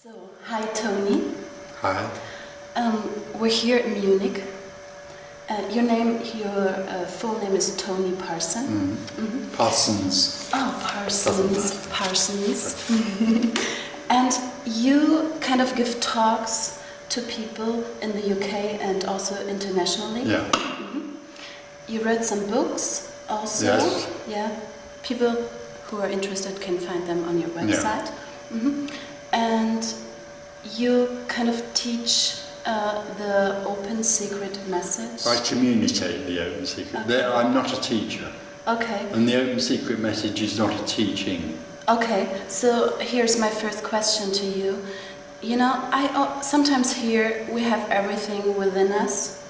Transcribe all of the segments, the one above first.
So, hi Tony. Hi. We're here in Munich. Your full name is Tony Parsons. Mm-hmm. Parsons. Oh, Parsons. Parsons. And you kind of give talks to people in the UK and also internationally. Yeah. Mm-hmm. You read some books also. Yes. Yeah. People who are interested can find them on your website. Yeah. Mm-hmm. And you kind of teach the open secret message. I communicate the open secret. Okay. I'm not a teacher. Okay. And the open secret message is not a teaching. Okay, so here's my first question to you. You know, I sometimes hear we have everything within us.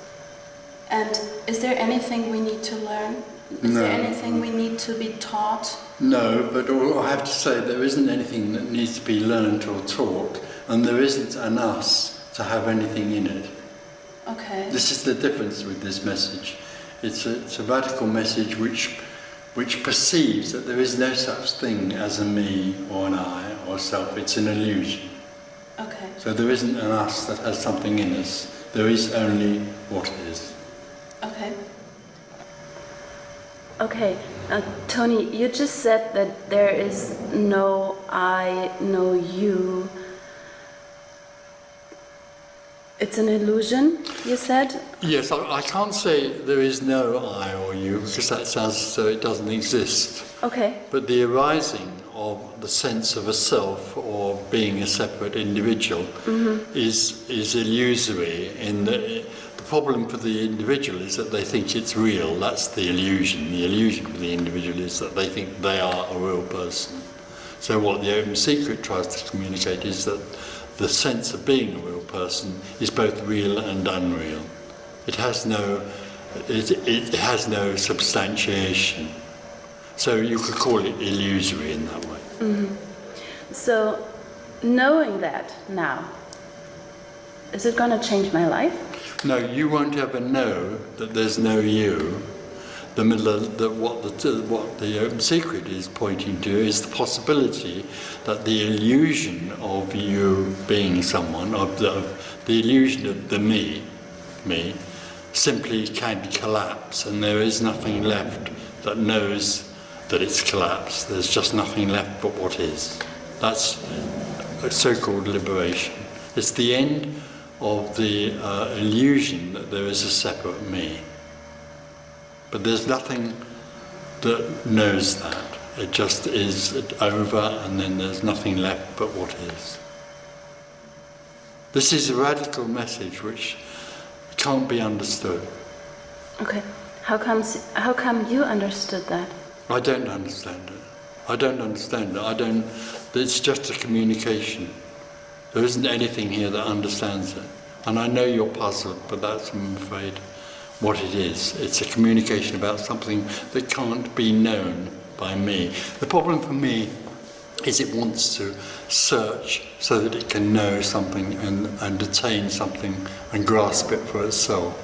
And is there anything we need to learn? Is No. there anything we need to be taught? No, but I have to say there isn't anything that needs to be learned or taught, and there isn't an us to have anything in it. Okay. This is the difference with this message. It's a radical message which perceives that there is no such thing as a me or an I or self. It's an illusion. Okay. So there isn't an us that has something in us. There is only what is. Okay. Okay, Tony, you just said that there is no I, no you. It's an illusion, you said? Yes, I can't say there is no I or you, because that sounds as though it doesn't exist. Okay. But the arising of the sense of a self or being a separate individual is illusory. The problem for the individual is that they think it's real. That's the illusion. The illusion for the individual is that they think they are a real person. So what the open secret tries to communicate is that the sense of being a real person is both real and unreal. It has no substantiation. So you could call it illusory in that way. Mm-hmm. So, knowing that now, is it going to change my life? No, you won't ever know that there's no you. What the open secret is pointing to is the possibility that the illusion of you being someone, of the illusion of the me, simply can collapse, and there is nothing left that knows that it's collapsed. There's just nothing left but what is. That's a so-called liberation. It's the end of the illusion that there is a separate me. But there's nothing that knows that. It just is over, and then there's nothing left but what is. This is a radical message which can't be understood. Okay. How come you understood that? I don't understand it. I don't understand it. It's just a communication. There isn't anything here that understands it. And I know you're puzzled, but that's, I'm afraid, what it is. It's a communication about something that can't be known by me. The problem for me is it wants to search so that it can know something and attain something and grasp it for itself.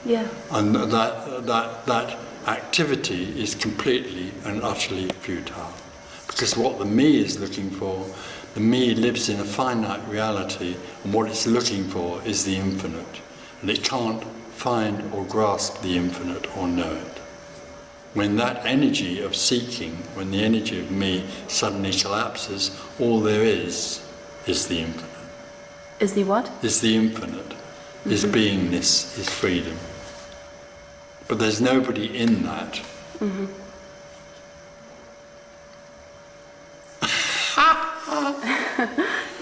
Yeah. And that activity is completely and utterly futile. Because what the me is looking for, the me lives in a finite reality, and what it's looking for is the infinite. And it can't find or grasp the infinite or know it. When that energy of seeking, when the energy of me suddenly collapses, all there is the infinite. Is the what? Is the infinite, is beingness, is freedom. But there's nobody in that. Mm-hmm.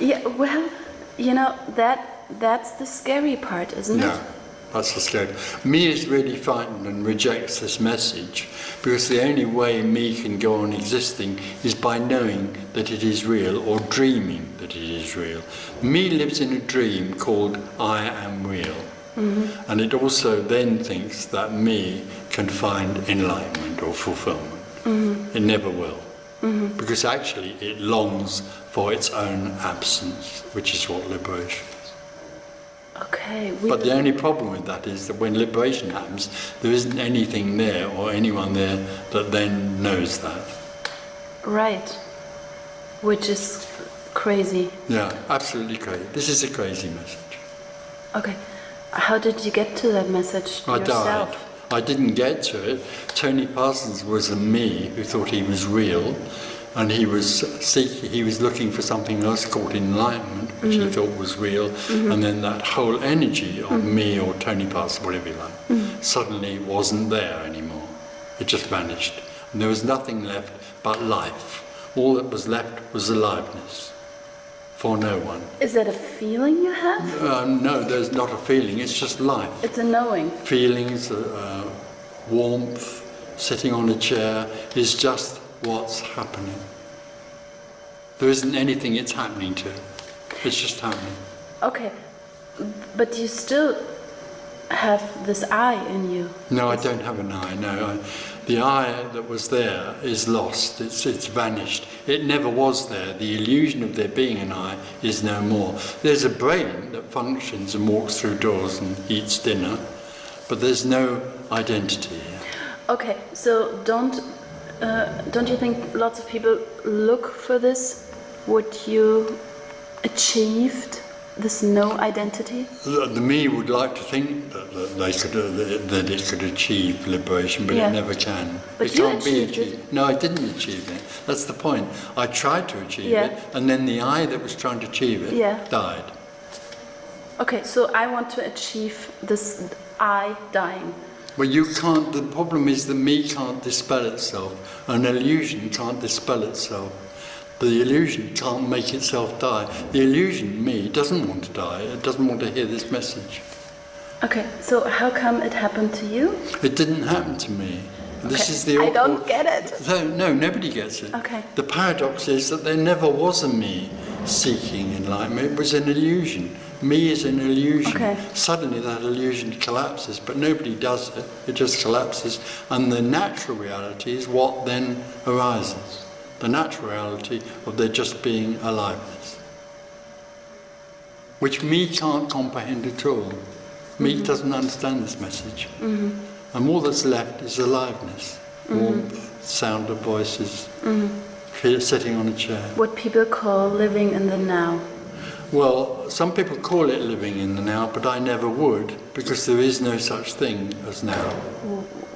Yeah, well, you know, that's the scary part, isn't it? Yeah, that's the scary. Me is really frightened and rejects this message, because the only way me can go on existing is by knowing that it is real, or dreaming that it is real. Me lives in a dream called I am real. Mm-hmm. And it also then thinks that me can find enlightenment or fulfillment. Mm-hmm. It never will. Mm-hmm. Because actually it longs for its own absence, which is what liberation is. Okay. But the only problem with that is that when liberation happens, there isn't anything there or anyone there that then knows that. Right. Which is crazy. Yeah, absolutely crazy. This is a crazy message. Okay. How did you get to that message I yourself? died. I didn't get to it. Tony Parsons was a me who thought he was real, and he was looking for something else called enlightenment, which he thought was real, and then that whole energy of me or Tony Parsons, whatever you like, suddenly wasn't there anymore. It just vanished. And there was nothing left but life. All that was left was aliveness. For no one. Is that a feeling you have? No, there's not a feeling, it's just life. It's a knowing. Feelings, warmth, sitting on a chair is just what's happening. There isn't anything it's happening to. It's just happening. Okay, but you still have this I in you. No, I don't have an I, no. The I that was there is lost, it's vanished. It never was there. The illusion of there being an I is no more. There's a brain that functions and walks through doors and eats dinner, but there's no identity here. Okay, so don't you think lots of people look for this? What you achieved? This no identity? The me would like to think that it could achieve liberation, but Yeah. it never can. But it you can't be achieved achieved. it. No, I didn't achieve it. That's the point. I tried to achieve Yeah. it, and then the I that was trying to achieve it Yeah. died. Okay, so I want to achieve this I dying. Well, you can't. The problem is that me can't dispel itself. An illusion can't dispel itself. The illusion can't make itself die. The illusion, me, doesn't want to die. It doesn't want to hear this message. Okay, so how come it happened to you? It didn't happen to me. This Okay, is the I awkward... don't get it. No, nobody gets it. Okay. The paradox is that there never was a me seeking enlightenment. It was an illusion. Me is an illusion. Okay. Suddenly that illusion collapses, but nobody does it. It just collapses. And the natural reality is what then arises. The natural reality of there just being aliveness, which me can't comprehend at all. Me doesn't understand this message. And all that's left is aliveness, warmth, sound of voices, sitting on a chair. What people call living in the now. Well, some people call it living in the now, but I never would, because there is no such thing as now.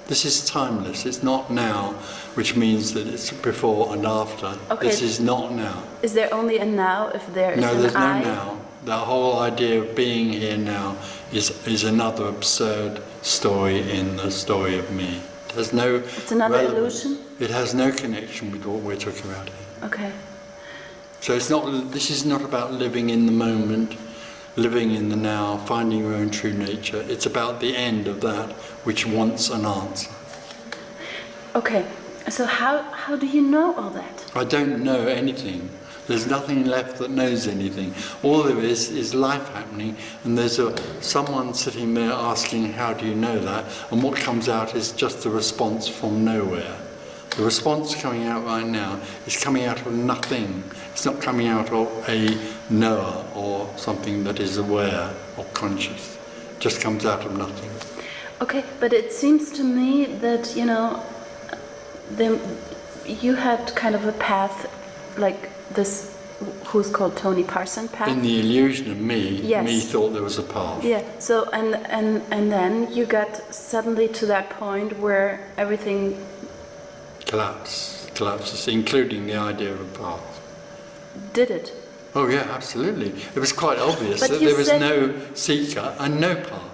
This is timeless. It's not now, which means that it's before and after. Okay. This is not now. Is there only a now if there is No, an there's no I? now. The whole idea of being here now is another absurd story in the story of me. It has no It's another relevance. illusion? It has no connection with what we're talking about here. Okay. So it's not. This is not about living in the moment, living in the now, finding your own true nature. It's about the end of that which wants an answer. Okay, so how do you know all that? I don't know anything. There's nothing left that knows anything. All there is life happening, and there's someone sitting there asking, how do you know that? And what comes out is just a response from nowhere. The response coming out right now is coming out of nothing. It's not coming out of a knower or something that is aware or conscious. It just comes out of nothing. Okay, but it seems to me that, you had kind of a path like this, who's called Tony Parsons path. In the illusion of me, Yes. me thought there was a path. Yeah, so and then you got suddenly to that point where everything Collapses, including the idea of a path. did it. Oh yeah, absolutely. It was quite obvious But that you there was said- no seeker and no path.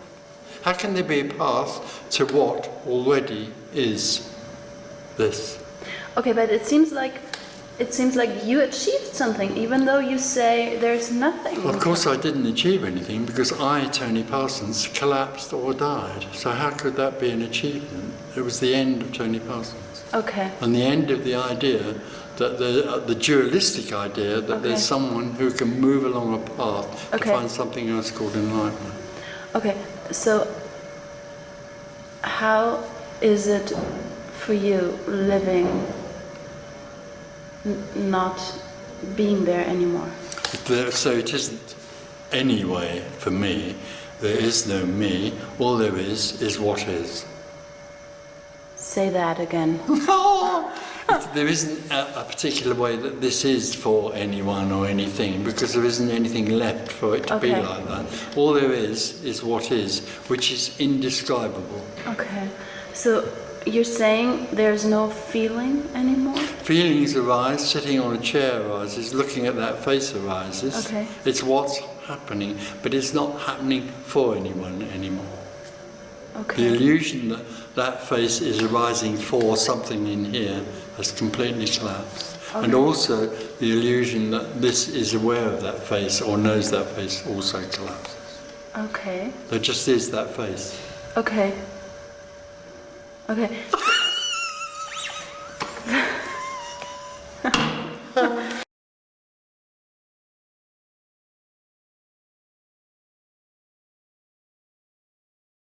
How can there be a path to what already is this? Okay, but it seems like you achieved something, even though you say there's nothing. Of course I didn't achieve anything because I, Tony Parsons, collapsed or died. So how could that be an achievement? It was the end of Tony Parsons. Okay. And the end of the idea that the dualistic idea that Okay. there's someone who can move along a path Okay. to find something else called enlightenment. Okay, so how is it for you living, not being there anymore? So it isn't any way for me. There is no me. All there is what is. Say that again. There isn't a particular way that this is for anyone or anything, because there isn't anything left for it to be like that. All there is what is, which is indescribable. Okay. So you're saying there's no feeling anymore? Feelings arise, sitting on a chair arises, looking at that face arises. Okay. It's what's happening, but it's not happening for anyone anymore. Okay. The illusion that that face is arising for something in here has completely collapsed. Okay. And also the illusion that this is aware of that face or knows that face also collapses. Okay. There just is that face. Okay. Okay.